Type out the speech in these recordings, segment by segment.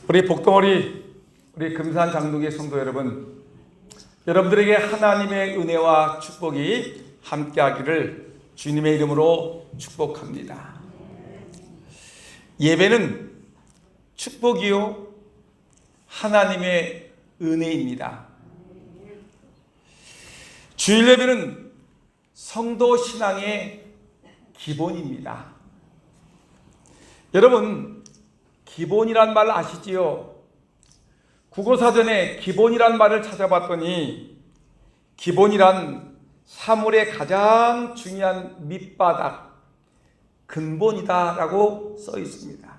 우리 복덩어리, 우리 금산 장로교회 성도 여러분, 여러분들에게 하나님의 은혜와 축복이 함께하기를 주님의 이름으로 축복합니다. 예배는 축복이요 하나님의 은혜입니다. 주일 예배는 성도 신앙의 기본입니다. 여러분, 기본이란 말 아시지요? 국어사전에 기본이란 말을 찾아봤더니 기본이란 사물의 가장 중요한 밑바닥, 근본이다라고 써 있습니다.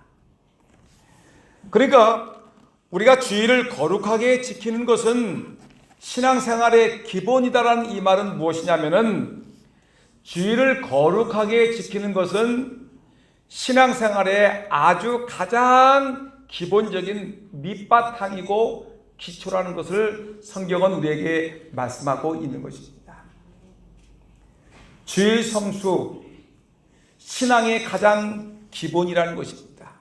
그러니까 우리가 주일을 거룩하게 지키는 것은 신앙생활의 기본이다라는 이 말은 무엇이냐면은, 주일을 거룩하게 지키는 것은 신앙생활의 아주 가장 기본적인 밑바탕이고 기초라는 것을 성경은 우리에게 말씀하고 있는 것입니다. 주일 성수, 신앙의 가장 기본이라는 것입니다.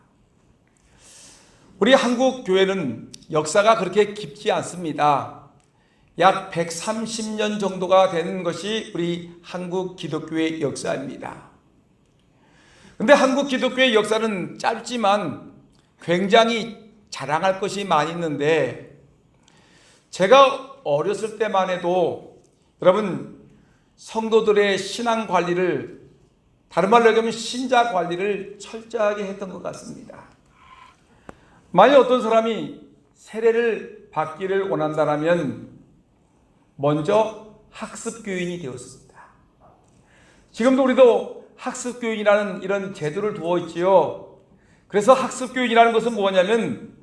우리 한국 교회는 역사가 그렇게 깊지 않습니다. 약 130년 정도가 되는 것이 우리 한국 기독교의 역사입니다. 근데 한국 기독교의 역사는 짧지만 굉장히 자랑할 것이 많이 있는데, 제가 어렸을 때만 해도 여러분, 성도들의 신앙 관리를, 다른 말로 얘기하면 신자 관리를 철저하게 했던 것 같습니다. 만약 어떤 사람이 세례를 받기를 원한다면 먼저 학습교인이 되었습니다. 지금도 우리도 학습교인이라는 이런 제도를 두어 있지요. 그래서 학습교인이라는 것은 뭐냐면,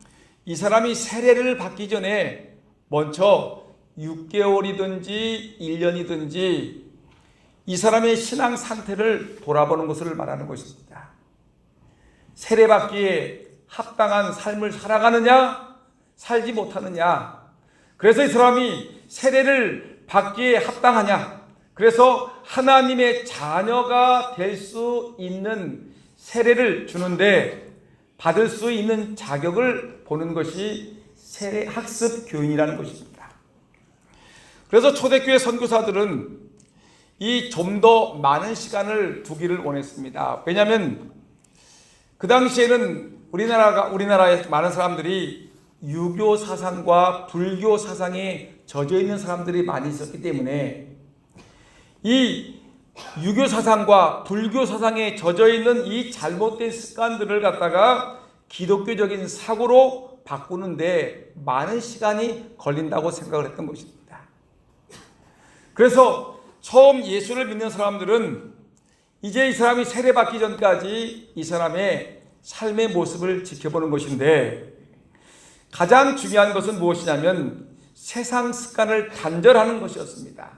이 사람이 세례를 받기 전에 먼저 6개월이든지 1년이든지 이 사람의 신앙 상태를 돌아보는 것을 말하는 것입니다. 세례 받기에 합당한 삶을 살아가느냐, 살지 못하느냐. 그래서 이 사람이 세례를 받기에 합당하냐, 그래서 하나님의 자녀가 될 수 있는 세례를 주는데 받을 수 있는 자격을 보는 것이 세례 학습 교인이라는 것입니다. 그래서 초대교회 선교사들은 이 좀 더 많은 시간을 두기를 원했습니다. 왜냐하면 그 당시에는 우리나라의 많은 사람들이 유교 사상과 불교 사상에 젖어 있는 사람들이 많이 있었기 때문에, 이 유교 사상과 불교 사상에 젖어 있는 이 잘못된 습관들을 갖다가 기독교적인 사고로 바꾸는데 많은 시간이 걸린다고 생각을 했던 것입니다. 그래서 처음 예수를 믿는 사람들은 이제 이 사람이 세례받기 전까지 이 사람의 삶의 모습을 지켜보는 것인데, 가장 중요한 것은 무엇이냐면 세상 습관을 단절하는 것이었습니다.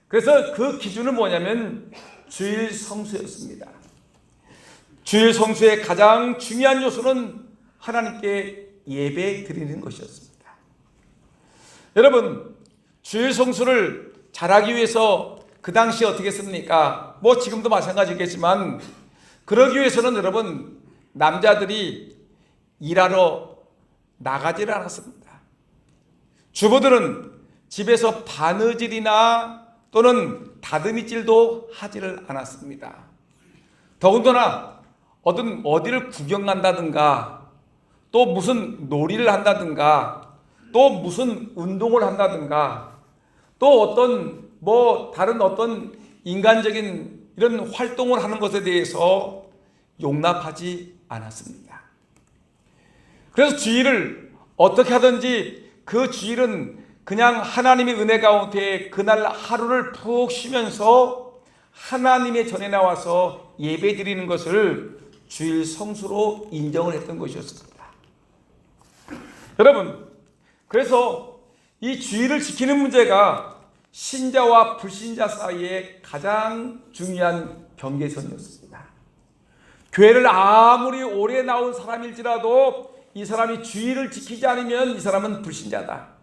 그래서 그 기준은 뭐냐면 주일 성수였습니다. 주일 성수의 가장 중요한 요소는 하나님께 예배 드리는 것이었습니다. 여러분, 주일 성수를 잘하기 위해서 그 당시 어떻게 했습니까? 뭐 지금도 마찬가지겠지만, 그러기 위해서는 여러분, 남자들이 일하러 나가지를 않았습니다. 주부들은 집에서 바느질이나 또는 다듬이질도 하지를 않았습니다. 더군다나 어디를 구경 간다든가, 또 무슨 놀이를 한다든가, 또 무슨 운동을 한다든가, 또 다른 어떤 인간적인 이런 활동을 하는 것에 대해서 용납하지 않았습니다. 그래서 주일을 어떻게 하든지 그 주일은 그냥 하나님의 은혜 가운데 그날 하루를 푹 쉬면서 하나님의 전에 나와서 예배 드리는 것을 주일 성수로 인정을 했던 것이었습니다. 여러분, 그래서 이 주일을 지키는 문제가 신자와 불신자 사이에 가장 중요한 경계선이었습니다. 교회를 아무리 오래 나온 사람일지라도 이 사람이 주일을 지키지 않으면 이 사람은 불신자다.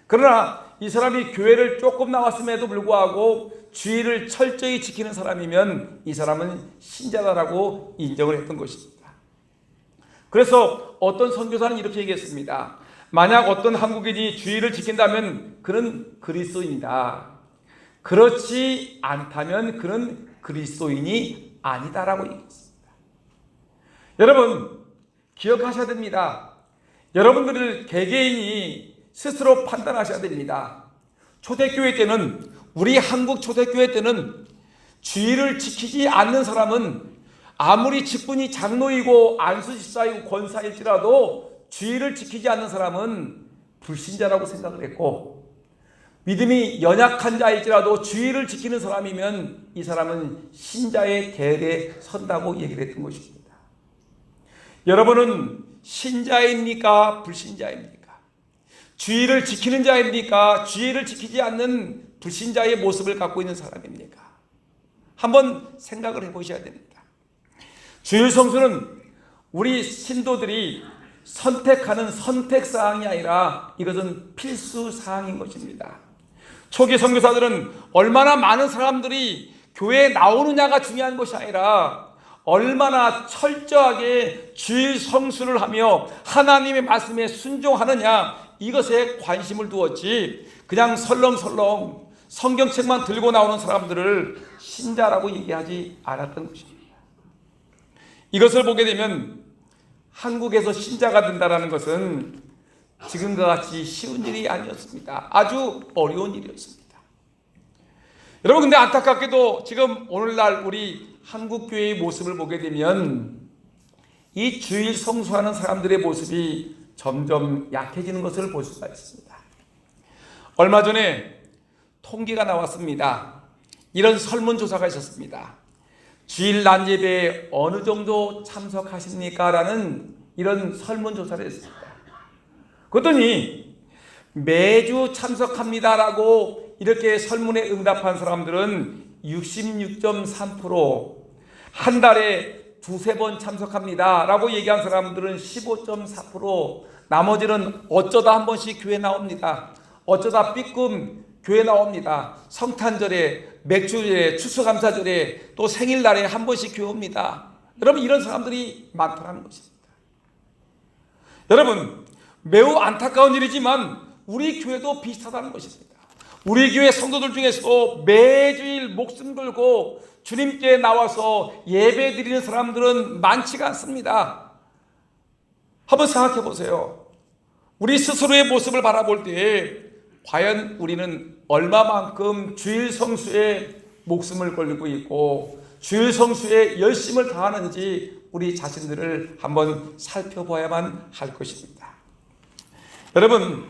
그러나 이 사람이 교회를 조금 나왔음에도 불구하고 주일을 철저히 지키는 사람이면 이 사람은 신자다라고 인정을 했던 것입니다. 그래서 어떤 선교사는 이렇게 얘기했습니다. 만약 어떤 한국인이 주의를 지킨다면 그는 그리스도인이다. 그렇지 않다면 그는 그리스도인이 아니다라고 얘기했습니다. 여러분 기억하셔야 됩니다. 여러분들 개개인이 스스로 판단하셔야 됩니다. 초대교회 때는, 우리 한국 초대교회 때는 주의를 지키지 않는 사람은 아무리 직분이 장로이고 안수집사이고 권사일지라도 주의를 지키지 않는 사람은 불신자라고 생각을 했고, 믿음이 연약한 자일지라도 주의를 지키는 사람이면 이 사람은 신자의 대열에 선다고 얘기를 했던 것입니다. 여러분은 신자입니까? 불신자입니까? 주의를 지키는 자입니까? 주의를 지키지 않는 불신자의 모습을 갖고 있는 사람입니까? 한번 생각을 해보셔야 됩니다. 주일 성수는 우리 신도들이 선택하는 선택사항이 아니라 이것은 필수사항인 것입니다. 초기 선교사들은 얼마나 많은 사람들이 교회에 나오느냐가 중요한 것이 아니라 얼마나 철저하게 주일 성수를 하며 하나님의 말씀에 순종하느냐, 이것에 관심을 두었지, 그냥 설렁설렁 성경책만 들고 나오는 사람들을 신자라고 얘기하지 않았던 것입니다. 이것을 보게 되면 한국에서 신자가 된다는 것은 지금과 같이 쉬운 일이 아니었습니다. 아주 어려운 일이었습니다. 여러분, 근데 안타깝게도 지금 오늘날 우리 한국교회의 모습을 보게 되면 이 주일 성수하는 사람들의 모습이 점점 약해지는 것을 볼 수가 있습니다. 얼마 전에 통계가 나왔습니다. 이런 설문조사가 있었습니다. 주일 난예배에 어느 정도 참석하십니까? 라는 이런 설문조사를 했습니다. 그랬더니 매주 참석합니다라고 이렇게 설문에 응답한 사람들은 66.3%, 한 달에 두세 번 참석합니다라고 얘기한 사람들은 15.4%, 나머지는 어쩌다 한 번씩 교회 나옵니다. 어쩌다 삐끔 교회 나옵니다. 성탄절에, 맥주절에, 추수감사절에, 또 생일날에 한 번씩 교회 옵니다. 여러분, 이런 사람들이 많다는 것입니다. 여러분, 매우 안타까운 일이지만 우리 교회도 비슷하다는 것입니다. 우리 교회 성도들 중에서도 매주일 목숨 걸고 주님께 나와서 예배 드리는 사람들은 많지가 않습니다. 한번 생각해 보세요. 우리 스스로의 모습을 바라볼 때 과연 우리는 얼마만큼 주일 성수에 목숨을 걸고 있고 주일 성수에 열심을 다하는지 우리 자신들을 한번 살펴봐야만 할 것입니다. 여러분,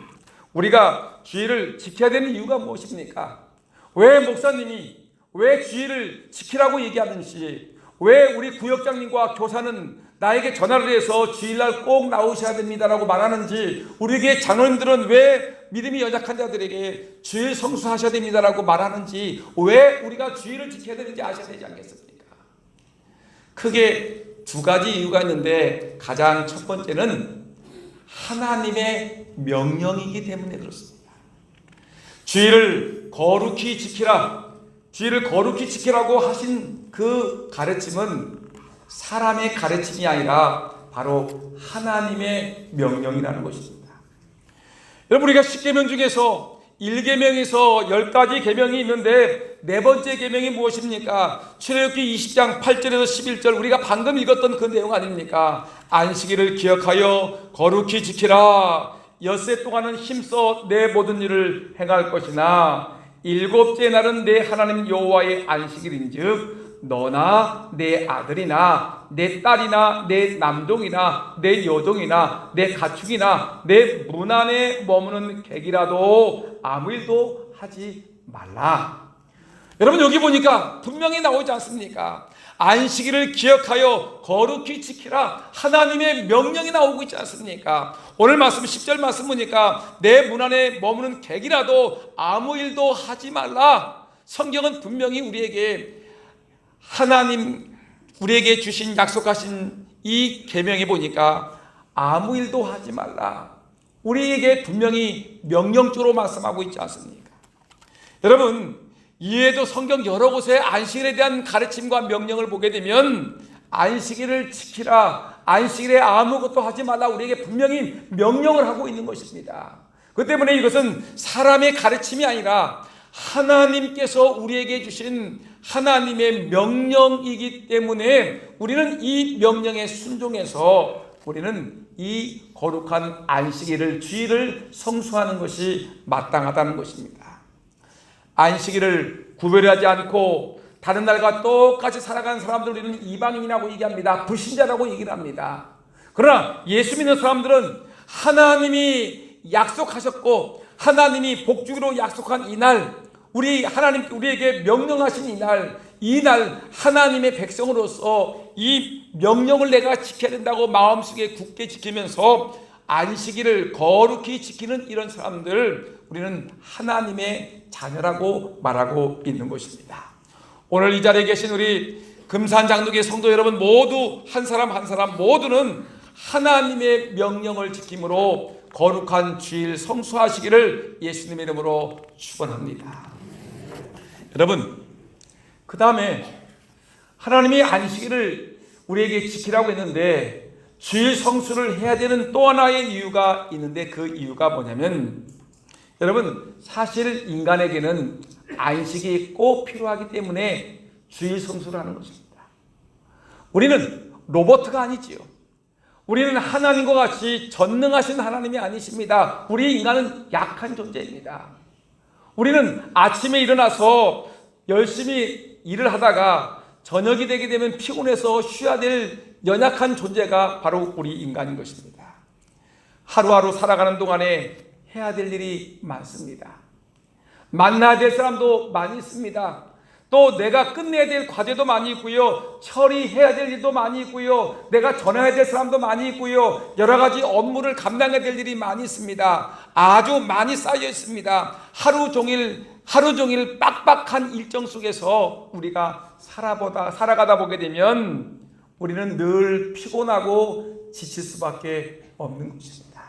우리가 주일을 지켜야 되는 이유가 무엇입니까? 왜 목사님이 왜 주일을 지키라고 얘기하는지, 왜 우리 구역장님과 교사는 나에게 전화를 해서 주일날 꼭 나오셔야 됩니다라고 말하는지, 우리 교회 장로님들은 왜 믿음이 연약한 자들에게 주일 성수하셔야 됩니다라고 말하는지, 왜 우리가 주일을 지켜야 되는지 아셔야 되지 않겠습니까? 크게 두 가지 이유가 있는데, 가장 첫 번째는 하나님의 명령이기 때문에 그렇습니다. 주일을 거룩히 지키라, 주일을 거룩히 지키라고 하신 그 가르침은 사람의 가르침이 아니라 바로 하나님의 명령이라는 것입니다. 여러분, 우리가 10계명 중에서 1계명에서 10가지 계명이 있는데 네 번째 계명이 무엇입니까? 출애굽기 20장 8절에서 11절, 우리가 방금 읽었던 그 내용 아닙니까? 안식일을 기억하여 거룩히 지키라. 엿새 동안은 힘써 내 모든 일을 행할 것이나 일곱째 날은 내 하나님 여호와의 안식일인즉 너나 내 아들이나 내 딸이나 내 남종이나 내 여종이나 내 가축이나 내 문 안에 머무는 객이라도 아무 일도 하지 말라. 여러분, 여기 보니까 분명히 나오지 않습니까? 안식일을 기억하여 거룩히 지키라, 하나님의 명령이 나오고 있지 않습니까? 오늘 말씀 10절 말씀 보니까 내 문 안에 머무는 객이라도 아무 일도 하지 말라. 성경은 분명히 우리에게 하나님 우리에게 주신 약속하신 이 계명에 보니까 아무 일도 하지 말라, 우리에게 분명히 명령조로 말씀하고 있지 않습니까? 여러분, 이외에도 성경 여러 곳에 안식일에 대한 가르침과 명령을 보게 되면 안식일을 지키라, 안식일에 아무것도 하지 말라 우리에게 분명히 명령을 하고 있는 것입니다. 그 때문에 이것은 사람의 가르침이 아니라 하나님께서 우리에게 주신 하나님의 명령이기 때문에 우리는 이 명령에 순종해서 우리는 이 거룩한 안식일을, 주일을 성수하는 것이 마땅하다는 것입니다. 안식일을 구별하지 않고 다른 날과 똑같이 살아가는 사람들 우리는 이방인이라고 얘기합니다. 불신자라고 얘기를 합니다. 그러나 예수 믿는 사람들은 하나님이 약속하셨고 하나님이 복주기로 약속한 이날, 하나님께 우리에게 명령하신 이날 하나님의 백성으로서 이 명령을 내가 지켜야 된다고 마음속에 굳게 지키면서 안식일을 거룩히 지키는 이런 사람들, 우리는 하나님의 자녀라고 말하고 있는 것입니다. 오늘 이 자리에 계신 우리 금산장로교회 성도 여러분 모두 한 사람 한 사람 모두는 하나님의 명령을 지킴으로 거룩한 주일 성수하시기를 예수님의 이름으로 축원합니다. 여러분, 그 다음에 하나님이 안식일을 우리에게 지키라고 했는데 주일 성수를 해야 되는 또 하나의 이유가 있는데 그 이유가 뭐냐면, 여러분, 사실 인간에게는 안식이 꼭 필요하기 때문에 주일 성수를 하는 것입니다. 우리는 로봇가 아니지요. 우리는 하나님과 같이 전능하신 하나님이 아니십니다. 우리 인간은 약한 존재입니다. 우리는 아침에 일어나서 열심히 일을 하다가 저녁이 되게 되면 피곤해서 쉬어야 될 연약한 존재가 바로 우리 인간인 것입니다. 하루하루 살아가는 동안에 해야 될 일이 많습니다. 만나야 될 사람도 많이 있습니다. 또 내가 끝내야 될 과제도 많이 있고요. 처리해야 될 일도 많이 있고요. 내가 전해야 될 사람도 많이 있고요. 여러 가지 업무를 감당해야 될 일이 많이 있습니다. 아주 많이 쌓여 있습니다. 하루 종일 빡빡한 일정 속에서 우리가 살아가다 보게 되면 우리는 늘 피곤하고 지칠 수밖에 없는 것입니다.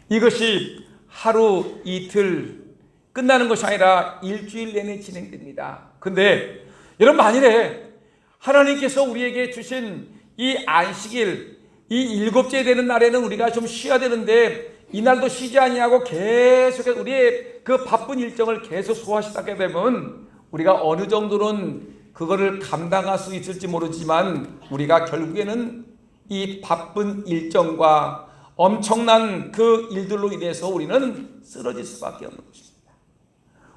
이것이 하루 이틀 끝나는 것이 아니라 일주일 내내 진행됩니다. 근데 여러분, 만일에 하나님께서 우리에게 주신 이 안식일, 이 일곱째 되는 날에는 우리가 좀 쉬어야 되는데 이날도 쉬지 아니하고 계속해서 우리의 그 바쁜 일정을 계속 소화시키게 되면 우리가 어느 정도는 그거를 감당할 수 있을지 모르지만 우리가 결국에는 이 바쁜 일정과 엄청난 그 일들로 인해서 우리는 쓰러질 수밖에 없는 것입니다.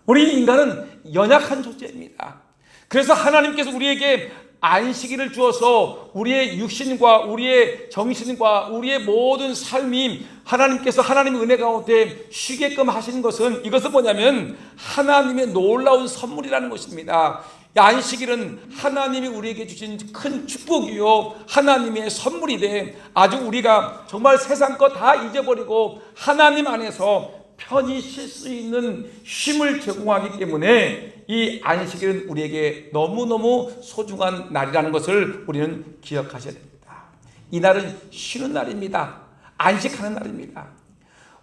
우리 인간은 연약한 존재입니다. 그래서 하나님께서 우리에게 안식일을 주어서 우리의 육신과 우리의 정신과 우리의 모든 삶이 하나님께서 하나님의 은혜 가운데 쉬게끔 하신 것은, 이것은 뭐냐면 하나님의 놀라운 선물이라는 것입니다. 안식일은 하나님이 우리에게 주신 큰 축복이요 하나님의 선물이되, 아주 우리가 정말 세상 거 다 잊어버리고 하나님 안에서 편히 쉴 수 있는 쉼을 제공하기 때문에 이 안식일은 우리에게 너무너무 소중한 날이라는 것을 우리는 기억하셔야 됩니다. 이 날은 쉬는 날입니다. 안식하는 날입니다.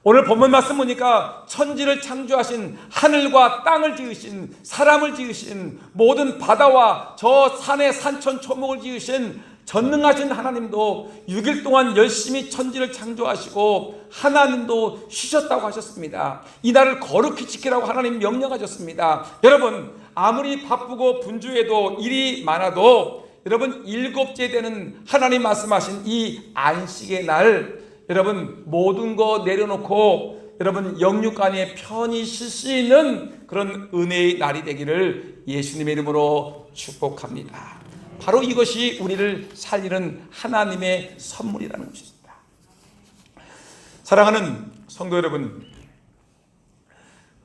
오늘 본문 말씀 보니까 천지를 창조하신, 하늘과 땅을 지으신, 사람을 지으신, 모든 바다와 저 산의 산천 초목을 지으신 전능하신 하나님도 6일 동안 열심히 천지를 창조하시고 하나님도 쉬셨다고 하셨습니다. 이 날을 거룩히 지키라고 하나님 명령하셨습니다. 여러분, 아무리 바쁘고 분주해도 일이 많아도 여러분, 일곱째 되는 하나님 말씀하신 이 안식의 날, 여러분 모든 거 내려놓고 여러분 영육간에 편히 쉴 수 있는 그런 은혜의 날이 되기를 예수님의 이름으로 축복합니다. 바로 이것이 우리를 살리는 하나님의 선물이라는 것입니다. 사랑하는 성도 여러분,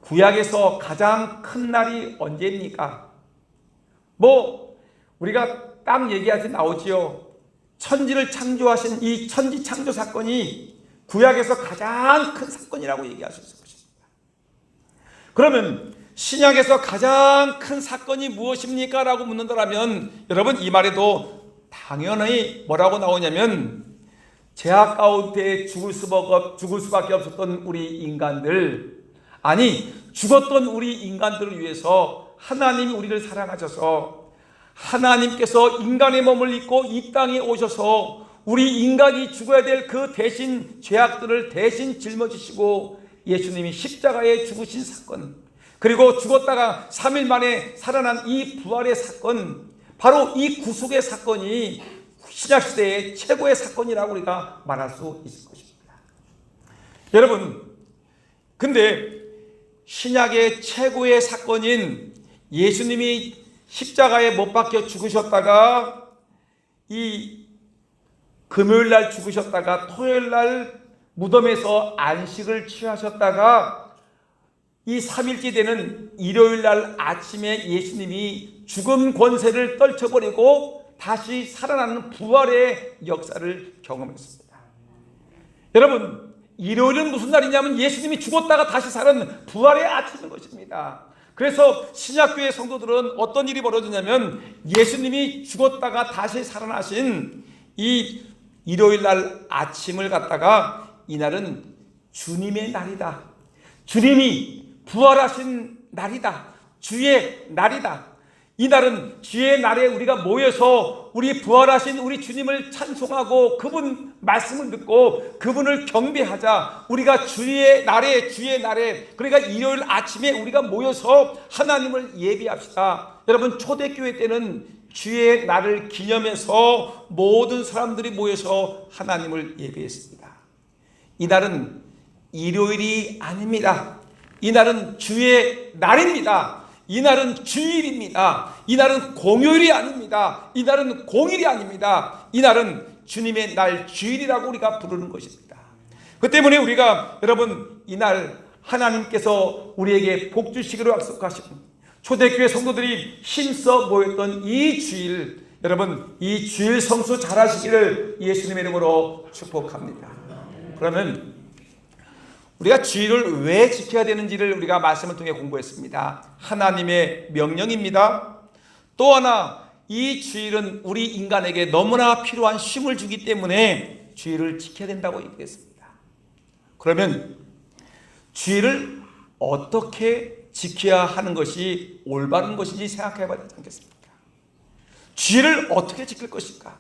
구약에서 가장 큰 날이 언제입니까? 우리가 딱 얘기할 때 나오지요. 천지를 창조하신 이 천지 창조 사건이 구약에서 가장 큰 사건이라고 얘기하셨을 것입니다. 그러면 신약에서 가장 큰 사건이 무엇입니까? 라고 묻는다면 여러분, 이 말에도 당연히 뭐라고 나오냐면 죄악 가운데 죽을 수밖에 없었던 우리 인간들, 아니 죽었던 우리 인간들을 위해서 하나님이 우리를 사랑하셔서 하나님께서 인간의 몸을 입고 이 땅에 오셔서 우리 인간이 죽어야 될 그 대신 죄악들을 대신 짊어지시고 예수님이 십자가에 죽으신 사건, 그리고 죽었다가 3일 만에 살아난 이 부활의 사건, 바로 이 구속의 사건이 신약시대의 최고의 사건이라고 우리가 말할 수 있을 것입니다. 여러분, 근데 신약의 최고의 사건인 예수님이 십자가에 못 박혀 죽으셨다가 이 금요일날 죽으셨다가 토요일날 무덤에서 안식을 취하셨다가 이 3일째 되는 일요일날 아침에 예수님이 죽음 권세를 떨쳐버리고 다시 살아나는 부활의 역사를 경험했습니다. 여러분, 일요일은 무슨 날이냐면 예수님이 죽었다가 다시 사는 부활의 아침인 것입니다. 그래서 신약교회 성도들은 어떤 일이 벌어지냐면 예수님이 죽었다가 다시 살아나신 이 일요일날 아침을 갖다가 이날은 주님의 날이다, 주님이 부활하신 날이다, 주의 날이다, 이날은 주의 날에 우리가 모여서 우리 부활하신 우리 주님을 찬송하고 그분 말씀을 듣고 그분을 경배하자. 우리가 주의 날에 그러니까 일요일 아침에 우리가 모여서 하나님을 예배합시다. 여러분, 초대교회 때는 주의 날을 기념해서 모든 사람들이 모여서 하나님을 예배했습니다. 이날은 일요일이 아닙니다. 이날은 주의 날입니다. 이날은 주일입니다. 이날은 공휴일이 아닙니다. 이날은 공일이 아닙니다. 이날은 주님의 날, 주일이라고 우리가 부르는 것입니다. 그 때문에 우리가 여러분, 이날 하나님께서 우리에게 복 주시기로 약속하신 초대교회 성도들이 힘써 모였던 이 주일, 여러분 이 주일 성수 잘하시기를 예수님의 이름으로 축복합니다. 그러면 우리가 주일을 왜 지켜야 되는지를 우리가 말씀을 통해 공부했습니다. 하나님의 명령입니다. 또 하나, 이 주일은 우리 인간에게 너무나 필요한 쉼을 주기 때문에 주일을 지켜야 된다고 얘기했습니다. 그러면 주일을 어떻게 지켜야 하는 것이 올바른 것인지 생각해 봐야 되지 않겠습니까? 주일을 어떻게 지킬 것인가?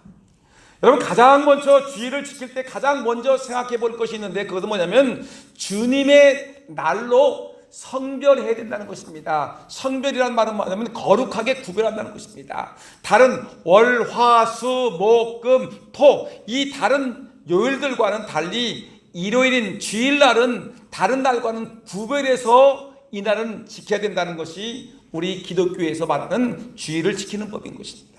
여러분, 가장 먼저 주일을 지킬 때 가장 먼저 생각해 볼 것이 있는데, 그것은 뭐냐면 주님의 날로 성별해야 된다는 것입니다. 성별이란 말은 뭐냐면 거룩하게 구별한다는 것입니다. 다른 월, 화, 수, 목, 금, 토, 이 다른 요일들과는 달리 일요일인 주일날은 다른 날과는 구별해서 이 날은 지켜야 된다는 것이 우리 기독교에서 말하는 주일을 지키는 법인 것입니다.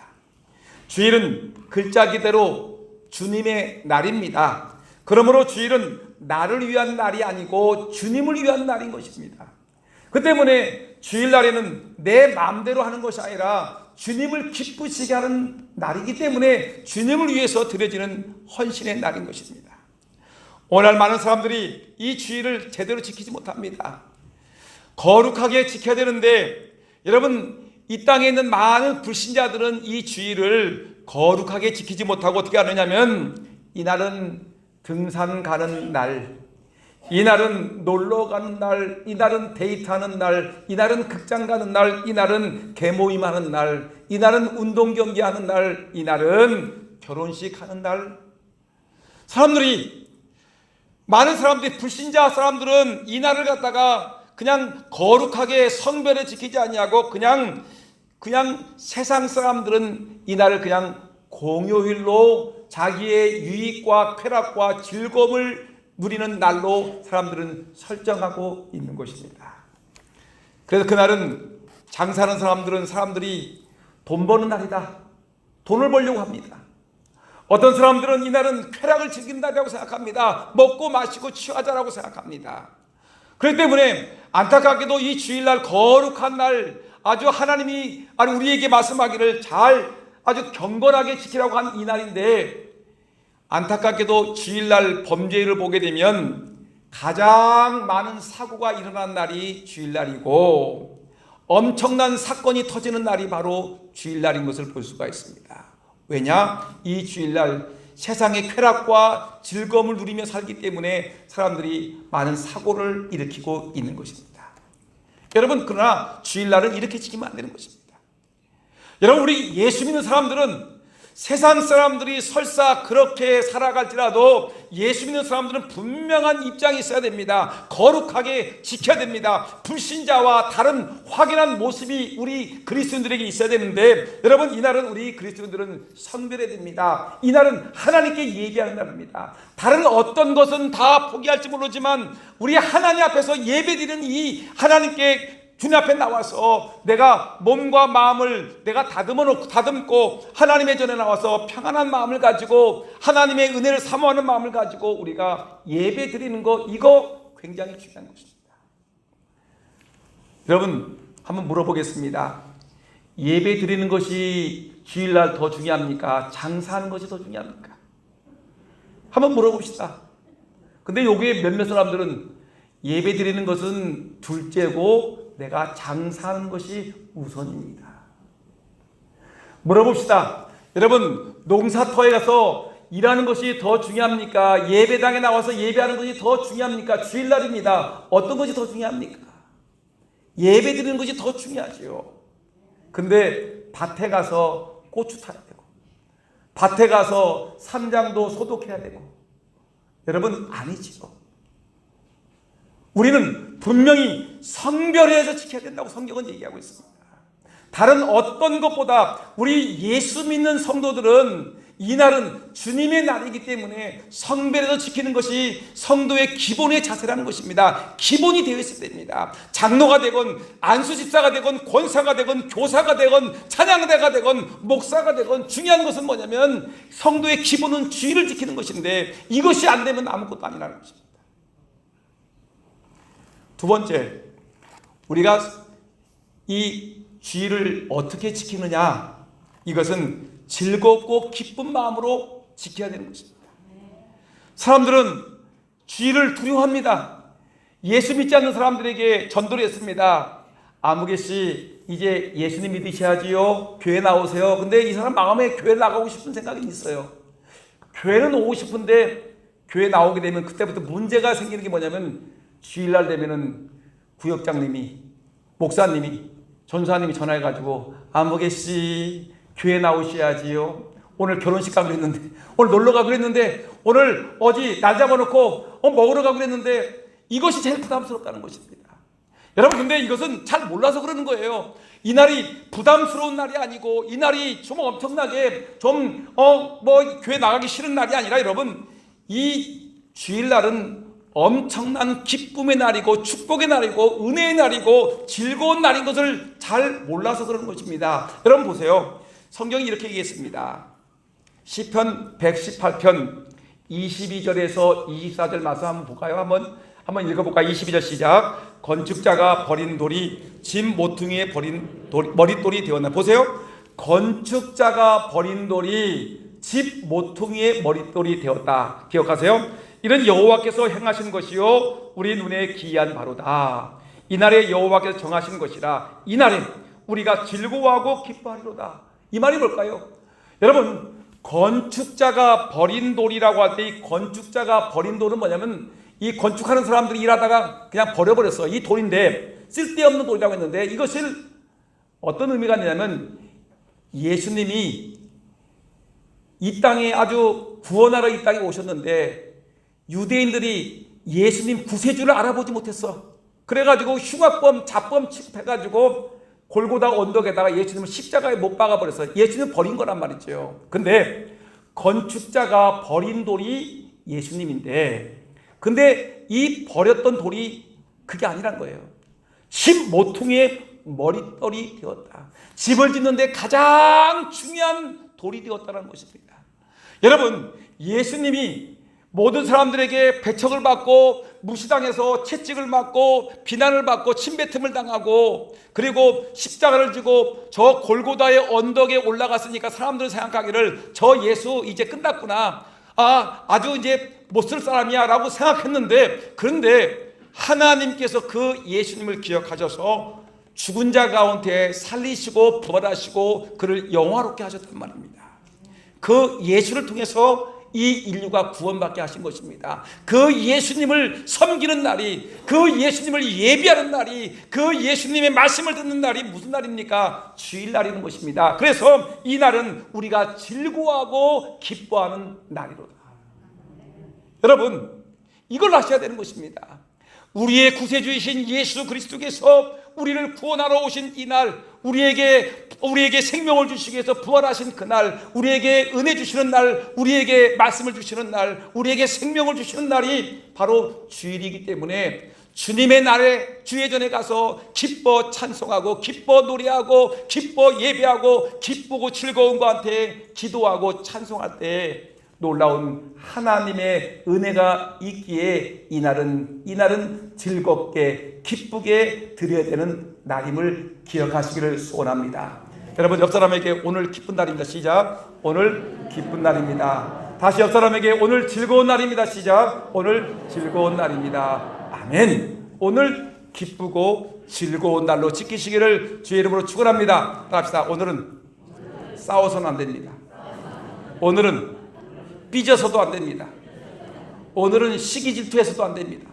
주일은 글자 그대로 주님의 날입니다. 그러므로 주일은 나를 위한 날이 아니고 주님을 위한 날인 것입니다. 그 때문에 주일날에는 내 마음대로 하는 것이 아니라 주님을 기쁘시게 하는 날이기 때문에 주님을 위해서 드려지는 헌신의 날인 것입니다. 오늘 많은 사람들이 이 주일을 제대로 지키지 못합니다. 거룩하게 지켜야 되는데, 여러분, 이 땅에 있는 많은 불신자들은 이 주일을 거룩하게 지키지 못하고 어떻게 하느냐면, 이날은 등산 가는 날, 이날은 놀러 가는 날, 이날은 데이트하는 날, 이날은 극장 가는 날, 이날은 개모임 하는 날, 이날은 운동 경기 하는 날, 이날은 결혼식 하는 날. 많은 사람들이, 불신자 사람들은 이 날을 갖다가 그냥 거룩하게 성별을 지키지 아니하고 그냥 세상 사람들은 이 날을 그냥 공휴일로 자기의 유익과 쾌락과 즐거움을 누리는 날로 사람들은 설정하고 있는 것입니다. 그래서 그날은 장사하는 사람들이 돈 버는 날이다, 돈을 벌려고 합니다. 어떤 사람들은 이날은 쾌락을 즐긴 날이라고 생각합니다. 먹고 마시고 취하자라고 생각합니다. 그렇기 때문에 안타깝게도 이 주일날 거룩한 날, 아주 하나님이 우리에게 말씀하기를 아주 경건하게 지키라고 한 이 날인데, 안타깝게도 주일날 범죄를 보게 되면 가장 많은 사고가 일어난 날이 주일날이고 엄청난 사건이 터지는 날이 바로 주일날인 것을 볼 수가 있습니다. 왜냐? 이 주일날 세상의 쾌락과 즐거움을 누리며 살기 때문에 사람들이 많은 사고를 일으키고 있는 것입니다. 여러분, 그러나 주일날은 이렇게 지키면 안 되는 것입니다. 여러분, 우리 예수 믿는 사람들은 세상 사람들이 설사 그렇게 살아갈지라도 예수 믿는 사람들은 분명한 입장이 있어야 됩니다. 거룩하게 지켜야 됩니다. 불신자와 다른 확연한 모습이 우리 그리스도인들에게 있어야 되는데, 여러분, 이날은 우리 그리스도인들은 선별해야 됩니다. 이날은 하나님께 예배하는 날입니다. 다른 어떤 것은 다 포기할지 모르지만 우리 하나님 앞에서 예배드리는 이 하나님께 주님 앞에 나와서 내가 몸과 마음을 내가 다듬고 하나님의 전에 나와서 평안한 마음을 가지고 하나님의 은혜를 사모하는 마음을 가지고 우리가 예배 드리는 거, 이거 굉장히 중요한 것입니다. 여러분, 한번 물어보겠습니다. 예배 드리는 것이 주일날 더 중요합니까? 장사하는 것이 더 중요합니까? 한번 물어봅시다. 근데 여기에 몇몇 사람들은 예배 드리는 것은 둘째고 내가 장사하는 것이 우선입니다. 물어봅시다. 여러분, 농사터에 가서 일하는 것이 더 중요합니까? 예배당에 나와서 예배하는 것이 더 중요합니까? 주일날입니다. 어떤 것이 더 중요합니까? 예배 드리는 것이 더 중요하지요. 근데 밭에 가서 고추 타야 되고, 밭에 가서 산장도 소독해야 되고, 여러분, 아니지요. 우리는 분명히 성별해서 지켜야 된다고 성경은 얘기하고 있습니다. 다른 어떤 것보다 우리 예수 믿는 성도들은 이날은 주님의 날이기 때문에 성별해서 지키는 것이 성도의 기본의 자세라는 것입니다. 기본이 되어 있어야 됩니다. 장로가 되건 안수집사가 되건 권사가 되건 교사가 되건 찬양대가 되건 목사가 되건 중요한 것은 뭐냐면 성도의 기본은 주의를 지키는 것인데, 이것이 안 되면 아무것도 아니라는 것입니다. 두 번째, 우리가 이 주의를 어떻게 지키느냐, 이것은 즐겁고 기쁜 마음으로 지켜야 되는 것입니다. 사람들은 주의를 두려워합니다. 예수 믿지 않는 사람들에게 전도를 했습니다. 아무개씨, 이제 예수님 믿으셔야지요. 교회 나오세요. 근데 이 사람 마음에 교회 나가고 싶은 생각이 있어요. 교회는 오고 싶은데 교회 나오게 되면 그때부터 문제가 생기는 게 뭐냐면, 주일날 되면은 구역장님이, 목사님이, 전사님이 전화해가지고 안보계씨 교회 나오셔야지요. 오늘 결혼식 가기로 했는데, 오늘 놀러 가기로 했는데, 오늘 어디 날 잡아놓고 먹으러 가기로 했는데, 이것이 제일 부담스럽다는 것입니다. 여러분, 근데 이것은 잘 몰라서 그러는 거예요. 이 날이 부담스러운 날이 아니고, 이 날이 좀 엄청나게 교회 나가기 싫은 날이 아니라, 여러분, 이 주일날은 엄청난 기쁨의 날이고 축복의 날이고 은혜의 날이고 즐거운 날인 것을 잘 몰라서 그러는 것입니다. 여러분 보세요. 성경이 이렇게 얘기했습니다. 시편 118편 22절에서 24절 말씀 한번 볼까요? 한번 읽어볼까요? 22절 시작. 건축자가 버린 돌이 집 모퉁이에 버린 머릿돌이 되었나. 보세요. 건축자가 버린 돌이 집 모퉁이에 머릿돌이 되었다. 기억하세요? 이는 여호와께서 행하신 것이요 우리 눈에 기이한 바로다. 이날에 여호와께서 정하신 것이라 이날에 우리가 즐거워하고 기뻐하리로다. 이 말이 뭘까요? 여러분, 건축자가 버린 돌이라고 할 때 이 건축자가 버린 돌은 뭐냐면, 이 건축하는 사람들이 일하다가 그냥 버려버렸어. 이 돌인데 쓸데없는 돌이라고 했는데, 이것을 어떤 의미가 있냐면, 예수님이 이 땅에 아주 구원하러 이 땅에 오셨는데 유대인들이 예수님 구세주를 알아보지 못했어. 그래가지고 흉악범, 잡범 취급해가지고 골고다 언덕에다가 예수님을 십자가에 못 박아버렸어요. 예수님 버린 거란 말이죠. 근데 건축자가 버린 돌이 예수님인데, 근데 이 버렸던 돌이 그게 아니란 거예요. 집 모퉁이의 머릿돌이 되었다. 집을 짓는데 가장 중요한 돌이 되었다는 것입니다. 여러분, 예수님이 모든 사람들에게 배척을 받고 무시당해서 채찍을 맞고 비난을 받고 침뱉음을 당하고, 그리고 십자가를 지고 저 골고다의 언덕에 올라갔으니까 사람들은 생각하기를 저 예수 이제 끝났구나, 아주 이제 못 쓸 사람이야 라고 생각했는데, 그런데 하나님께서 그 예수님을 기억하셔서 죽은 자 가운데 살리시고 부활하시고 그를 영화롭게 하셨단 말입니다. 그 예수를 통해서 이 인류가 구원받게 하신 것입니다. 그 예수님을 섬기는 날이, 그 예수님을 예비하는 날이, 그 예수님의 말씀을 듣는 날이 무슨 날입니까? 주일날이는 것입니다. 그래서 이 날은 우리가 즐거워하고 기뻐하는 날이로다. 여러분, 이걸 아셔야 되는 것입니다. 우리의 구세주이신 예수 그리스도께서 우리를 구원하러 오신 이 날, 우리에게 생명을 주시기 위해서 부활하신 그날, 우리에게 은혜 주시는 날, 우리에게 말씀을 주시는 날, 우리에게 생명을 주시는 날이 바로 주일이기 때문에 주님의 날에 주의 전에 가서 기뻐 찬송하고 기뻐 노래하고 기뻐 예배하고 기쁘고 즐거운 것한테 기도하고 찬송할 때 놀라운 하나님의 은혜가 있기에 이 날은 즐겁게 기쁘게 드려야 되는 날임을 기억하시기를 소원합니다. 여러분, 옆 사람에게 오늘 기쁜 날입니다. 시작. 오늘 기쁜 날입니다. 다시 옆 사람에게 오늘 즐거운 날입니다. 시작. 오늘 즐거운 날입니다. 아멘. 오늘 기쁘고 즐거운 날로 지키시기를 주의 이름으로 축원합니다. 따라합시다. 오늘은 싸워서는 안 됩니다. 오늘은 삐져서도 안 됩니다. 오늘은 시기 질투해서도 안 됩니다.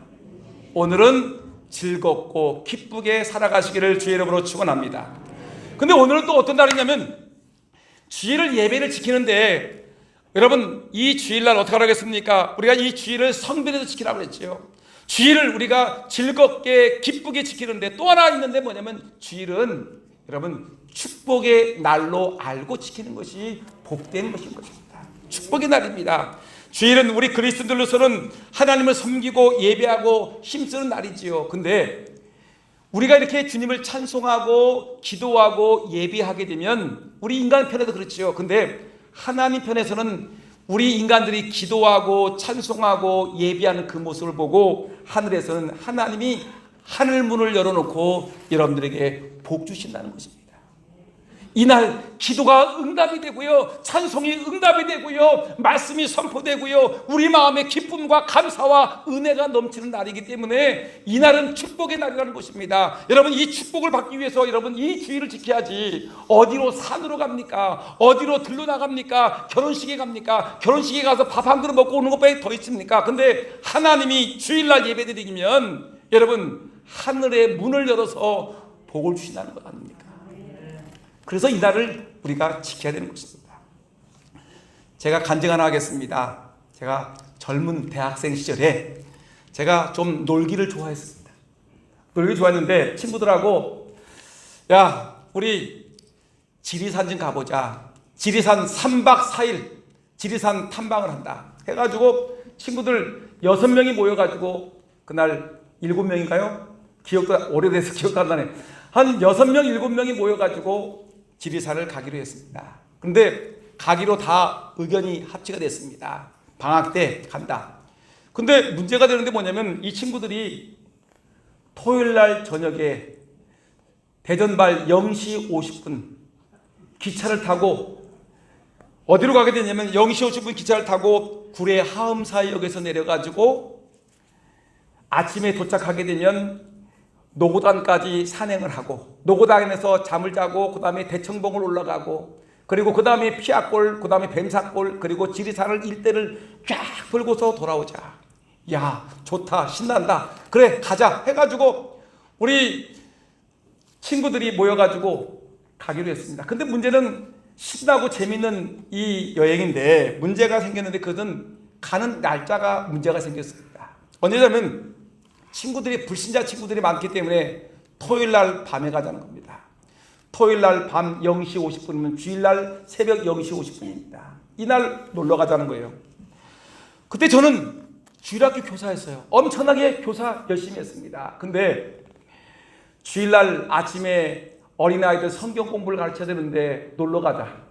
오늘은 즐겁고 기쁘게 살아가시기를 주의 이름으로 축원합니다. 근데 오늘은 또 어떤 날이냐면 주일을 예배를 지키는데, 여러분 이 주일날 어떻게 하겠습니까? 우리가 이 주일을 성별에서 지키라고 했죠. 주일을 우리가 즐겁게 기쁘게 지키는데 또 하나 있는데 뭐냐면, 주일은 여러분 축복의 날로 알고 지키는 것이 복된 것인 것입니다. 축복의 날입니다. 주일은 우리 그리스도인들로서는 하나님을 섬기고 예배하고 힘쓰는 날이지요. 근데 우리가 이렇게 주님을 찬송하고 기도하고 예배하게 되면 우리 인간 편에도 그렇지요. 근데 하나님 편에서는 우리 인간들이 기도하고 찬송하고 예배하는 그 모습을 보고 하늘에서는 하나님이 하늘 문을 열어놓고 여러분들에게 복 주신다는 것입니다. 이날 기도가 응답이 되고요, 찬송이 응답이 되고요, 말씀이 선포되고요, 우리 마음의 기쁨과 감사와 은혜가 넘치는 날이기 때문에 이날은 축복의 날이라는 것입니다. 여러분, 이 축복을 받기 위해서 여러분 이 주일을 지켜야지 어디로 산으로 갑니까? 어디로 들로 나갑니까? 결혼식에 갑니까? 결혼식에 가서 밥 한 그릇 먹고 오는 것밖에 더 있습니까? 근데 하나님이 주일날 예배드리면 여러분 하늘의 문을 열어서 복을 주신다는 것 아닙니까? 그래서 이 날을 우리가 지켜야 되는 것입니다. 제가 간증 하나 하겠습니다. 제가 젊은 대학생 시절에 제가 좀 놀기를 좋아했습니다. 놀기 좋아했는데 친구들하고 야, 우리 지리산 좀 가보자. 지리산 3박 4일 지리산 탐방을 한다 해가지고 친구들 6명이 모여가지고 그날 7명인가요? 기억도 오래돼서 기억도 안 나네. 한 6명, 7명이 모여가지고 지리산을 가기로 했습니다. 그런데 가기로 다 의견이 합치가 됐습니다. 방학 때 간다. 근데 문제가 되는데 뭐냐면 이 친구들이 토요일 날 저녁에 대전발 0시 50분 기차를 타고 어디로 가게 되냐면 0시 50분 기차를 타고 구례 하음사역에서 내려가지고 아침에 도착하게 되면 노고단까지 산행을 하고 노고단에서 잠을 자고 그 다음에 대청봉을 올라가고 그리고 그 다음에 피악골, 그 다음에 뱀사골, 그리고 지리산을 일대를 쫙 돌고서 돌아오자. 야, 좋다, 신난다. 그래, 가자 해가지고 우리 친구들이 모여가지고 가기로 했습니다. 근데 문제는 신나고 재밌는 이 여행인데 문제가 생겼는데 그것은 가는 날짜가 문제가 생겼습니다. 언제냐면 친구들이 불신자 친구들이 많기 때문에 토요일 날 밤에 가자는 겁니다. 토요일 날 밤 0시 50분이면 주일 날 새벽 0시 50분입니다. 이날 놀러 가자는 거예요. 그때 저는 주일학교 교사였어요. 엄청나게 교사 열심히 했습니다. 근데 주일 날 아침에 어린아이들 성경 공부를 가르쳐야 되는데 놀러 가자.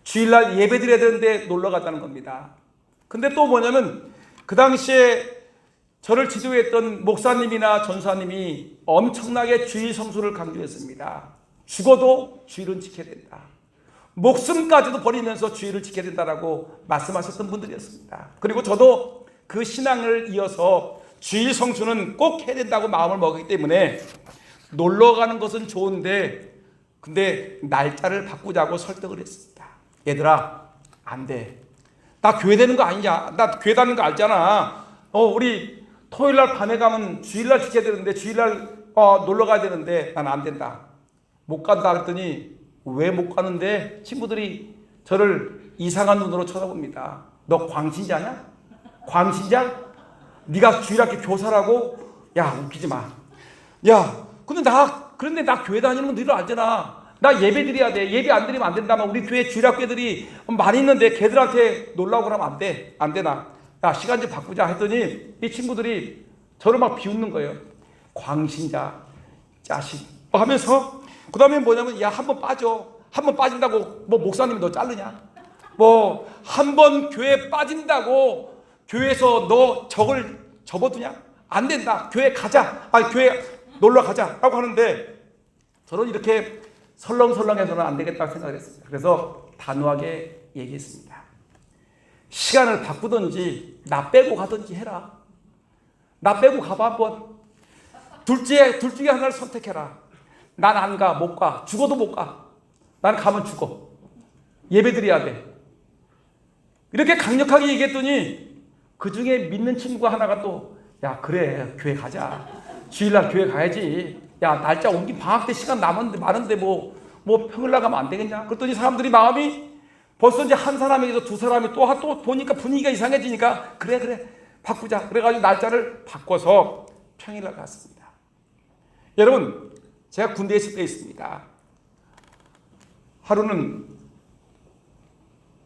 주일 날 예배 드려야 되는데 놀러 가자는 겁니다. 근데 또 뭐냐면 그 당시에 저를 지도했던 목사님이나 전사님이 엄청나게 주일 성수를 강조했습니다. 죽어도 주일은 지켜야 된다. 목숨까지도 버리면서 주일을 지켜야 된다라고 말씀하셨던 분들이었습니다. 그리고 저도 그 신앙을 이어서 주일 성수는 꼭 해야 된다고 마음을 먹었기 때문에 놀러 가는 것은 좋은데 근데 날짜를 바꾸자고 설득을 했습니다. 얘들아, 안 돼. 나 교회 되는 거 아니냐? 나 교회 다니는 거 알잖아. 우리 토요일날 밤에 가면 주일날 지켜야 되는데 주일날 놀러 가야 되는데 난 안 된다. 못 간다 그랬더니 왜 못 가는데 친구들이 저를 이상한 눈으로 쳐다봅니다. 너 광신자냐? 광신자? 네가 주일학교 교사라고? 야 웃기지 마. 야 그런데 나 교회 다니는 건 너희들 알잖아. 나 예배 드려야 돼. 예배 안 드리면 안 된다면 우리 교회 주일학교 애들이 많이 있는데 걔들한테 놀라고 그러면 안 돼. 안 되나? 야 시간 좀 바꾸자 했더니 이 친구들이 저를 막 비웃는 거예요. 광신자 자식 하면서 그 다음에 뭐냐면 야 한 번 빠져. 한 번 빠진다고 뭐 목사님이 너 자르냐? 뭐 한 번 교회 빠진다고 교회에서 너 적을 접어두냐? 안 된다. 교회 가자. 교회 놀러 가자라고 하는데 저는 이렇게 설렁설렁해서는 안 되겠다고 생각을 했습니다. 그래서 단호하게 얘기했습니다. 시간을 바꾸든지 나 빼고 가든지 해라. 나 빼고 가봐 한번. 둘 중에 하나를 선택해라. 난 안 가, 못 가. 죽어도 못 가. 난 가면 죽어. 예배 드려야 돼. 이렇게 강력하게 얘기했더니 그 중에 믿는 친구가 하나가 또 야 그래 교회 가자. 주일날 교회 가야지. 야 날짜 옮긴 방학 때 시간 남았는데 많은데 뭐 평일 나가면 안 되겠냐? 그랬더니 사람들이 마음이 벌써 이제 한 사람에게서 두 사람이 또 보니까 분위기가 이상해지니까 그래 바꾸자. 그래가지고 날짜를 바꿔서 평일날 갔습니다. 여러분 제가 군대에 있을 때 있습니다. 하루는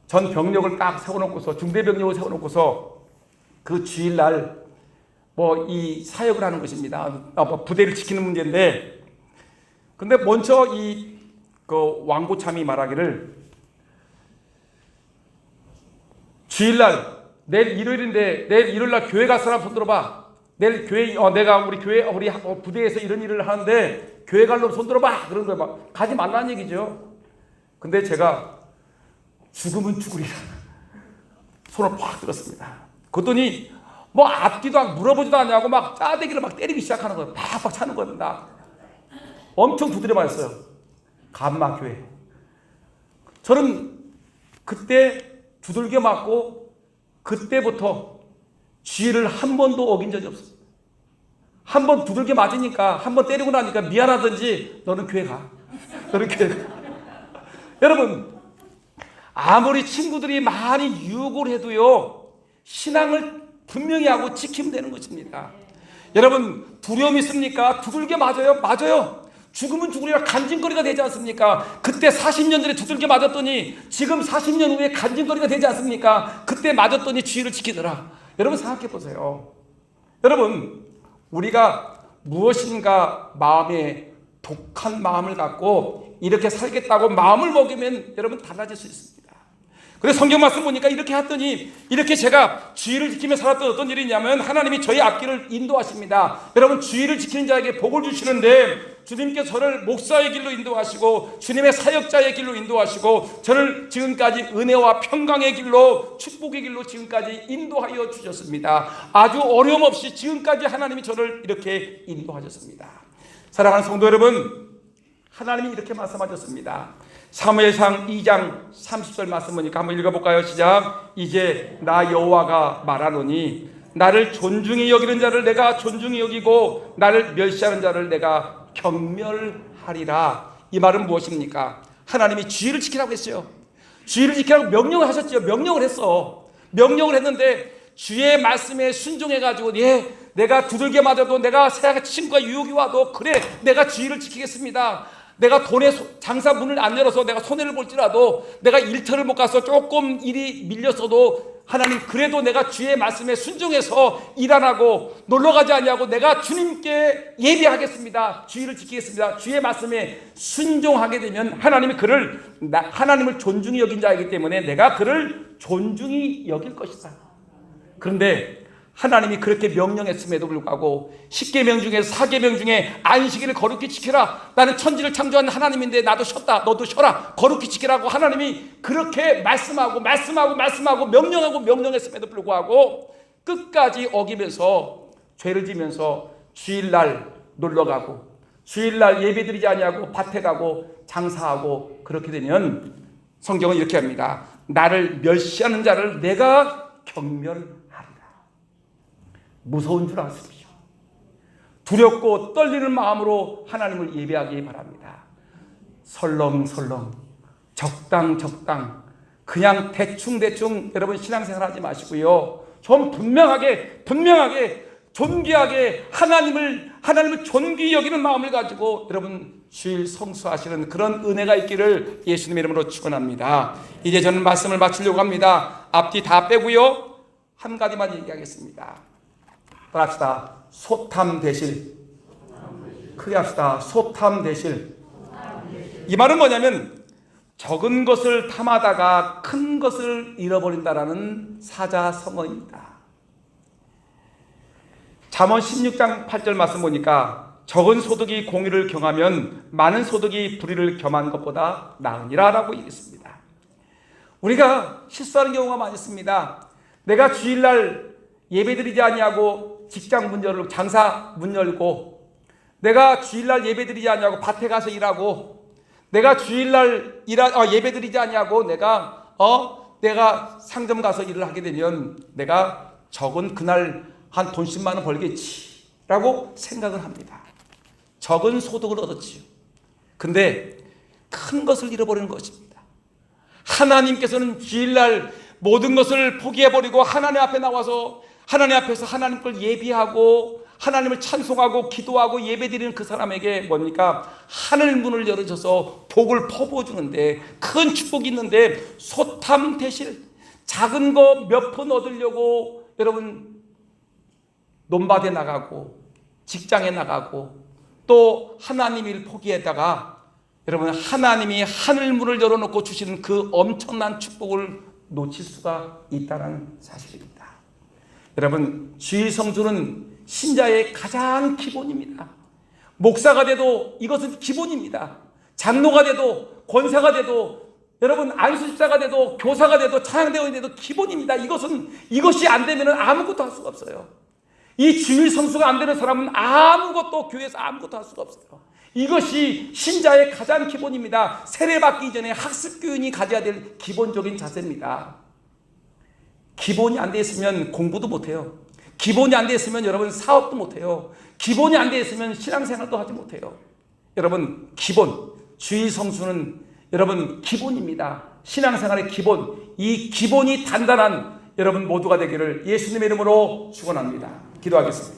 전 병력을 딱 세워놓고서 중대 병력을 세워놓고서 그 주일날 이 사역을 하는 것입니다. 부대를 지키는 문제인데 근데 먼저 그 왕고참이 말하기를 주일날 내일 일요일인데 내일 일요일날 교회 갈 사람 손 들어봐. 내일 교회 내가 우리 교회 우리 부대에서 이런 일을 하는데 교회 갈 놈 손 들어봐. 그런 거예요. 막 가지 말라는 얘기죠. 근데 제가 죽으면 죽으리라 손을 팍 들었습니다. 그랬더니 앞뒤도 안 물어보지도 않냐고 막 짜대기를 막 때리기 시작하는 거예요. 팍팍 차는 거예요. 나 엄청 두드려 맞았어요. 감마교회. 저는 그때 두들겨 맞고 그때부터 주의를 한 번도 어긴 적이 없어요. 한 번 두들겨 맞으니까 한 번 때리고 나니까 미안하든지 너는 교회 가. 너는 교회 가. 여러분 아무리 친구들이 많이 유혹을 해도요 신앙을 분명히 하고 지키면 되는 것입니다. 여러분 두려움 있습니까? 두들겨 맞아요. 맞아요. 죽으면 죽으리라 간증거리가 되지 않습니까? 그때 40년 전에 두들겨 맞았더니 지금 40년 후에 간증거리가 되지 않습니까? 그때 맞았더니 주의를 지키더라. 여러분 생각해 보세요. 여러분 우리가 무엇인가 마음에 독한 마음을 갖고 이렇게 살겠다고 마음을 먹이면 여러분 달라질 수 있습니다. 그래서 성경 말씀 보니까 이렇게 했더니 이렇게 제가 주의를 지키며 살았던 어떤 일이 있냐면 하나님이 저희 앞길을 인도하십니다. 여러분 주의를 지키는 자에게 복을 주시는데 주님께서 저를 목사의 길로 인도하시고 주님의 사역자의 길로 인도하시고 저를 지금까지 은혜와 평강의 길로 축복의 길로 지금까지 인도하여 주셨습니다. 아주 어려움 없이 지금까지 하나님이 저를 이렇게 인도하셨습니다. 사랑하는 성도 여러분 하나님이 이렇게 말씀하셨습니다. 사무엘상 2장 30절 말씀 보니까 한번 읽어볼까요? 시작. 이제 나 여호와가 말하노니 나를 존중히 여기는 자를 내가 존중히 여기고 나를 멸시하는 자를 내가 경멸하리라. 이 말은 무엇입니까? 하나님이 주의를 지키라고 했어요. 주의를 지키라고 명령을 하셨죠. 명령을 했어. 명령을 했는데 주의 말씀에 순종해가지고 내가 두들겨 맞아도 내가 새하게 친구가 유혹이 와도 그래 내가 주의를 지키겠습니다. 내가 돈에 장사 문을 안 열어서 내가 손해를 볼지라도 내가 일터를 못 가서 조금 일이 밀렸어도 하나님 그래도 내가 주의 말씀에 순종해서 일 안 하고 놀러 가지 않냐고 내가 주님께 예배하겠습니다. 주의를 지키겠습니다. 주의 말씀에 순종하게 되면 하나님이 하나님을 존중히 여긴 자이기 때문에 내가 그를 존중히 여길 것이다. 그런데 하나님이 그렇게 명령했음에도 불구하고 10계명 중에서 4계명 중에 안식일을 거룩히 지키라. 나는 천지를 창조한 하나님인데 나도 쉬었다. 너도 쉬어라. 거룩히 지키라고 하나님이 그렇게 말씀하고 명령했음에도 불구하고 끝까지 어기면서 죄를 지면서 주일날 놀러가고 주일날 예배드리지 아니하고 밭에 가고 장사하고 그렇게 되면 성경은 이렇게 합니다. 나를 멸시하는 자를 내가 경멸하리라. 무서운 줄 아십시오. 두렵고 떨리는 마음으로 하나님을 예배하기 바랍니다. 설렁설렁, 적당, 그냥 대충 여러분 신앙생활 하지 마시고요. 좀 분명하게 존귀하게 하나님을 존귀히 여기는 마음을 가지고 여러분 주일 성수하시는 그런 은혜가 있기를 예수님의 이름으로 축원합니다. 이제 저는 말씀을 마치려고 합니다. 앞뒤 다 빼고요. 한 가지만 얘기하겠습니다. 따라합시다. 소탐대실. 크게 합시다. 소탐대실. 이 말은 뭐냐면 적은 것을 탐하다가 큰 것을 잃어버린다라는 사자성어입니다. 잠언 16장 8절 말씀 보니까 적은 소득이 공의를 경하면 많은 소득이 불의를 겸한 것보다 나으니라 라고 얘기했습니다. 우리가 실수하는 경우가 많이 있습니다. 내가 주일날 예배드리지 아니하고 직장 문 열고 장사 문 열고, 내가 주일날 예배드리지 아니하고 밭에 가서 일하고, 내가 주일날 예배드리지 아니하고 내가 상점 가서 일을 하게 되면 내가 적은 그날 한 돈 10만 원 벌겠지라고 생각을 합니다. 적은 소득을 얻었지요. 근데 큰 것을 잃어버리는 것입니다. 하나님께서는 주일날 모든 것을 포기해버리고 하나님 앞에 나와서 하나님 앞에서 하나님 걸 예비하고 하나님을 찬송하고 기도하고 예배드리는 그 사람에게 뭡니까? 하늘 문을 열어줘서 복을 퍼부어주는데 큰 축복이 있는데 소탐대실, 작은 거 몇 푼 얻으려고 여러분 논밭에 나가고 직장에 나가고 또 하나님 일 포기했다가 여러분 하나님이 하늘 문을 열어놓고 주시는 그 엄청난 축복을 놓칠 수가 있다는 사실입니다. 여러분 주일 성수는 신자의 가장 기본입니다. 목사가 돼도 이것은 기본입니다. 장로가 돼도 권사가 돼도 여러분 안수집사가 돼도 교사가 돼도 찬양대원이 돼도 기본입니다. 이것이 안 되면 아무것도 할 수가 없어요. 이 주일 성수가 안 되는 사람은 아무것도 교회에서 아무것도 할 수가 없어요. 이것이 신자의 가장 기본입니다. 세례받기 이전에 학습교인이 가져야 될 기본적인 자세입니다. 기본이 안 돼 있으면 공부도 못해요. 기본이 안 돼 있으면 여러분 사업도 못해요. 기본이 안 돼 있으면 신앙생활도 하지 못해요. 여러분 기본, 주일 성수는 여러분 기본입니다. 신앙생활의 기본, 이 기본이 단단한 여러분 모두가 되기를 예수님의 이름으로 축원합니다. 기도하겠습니다.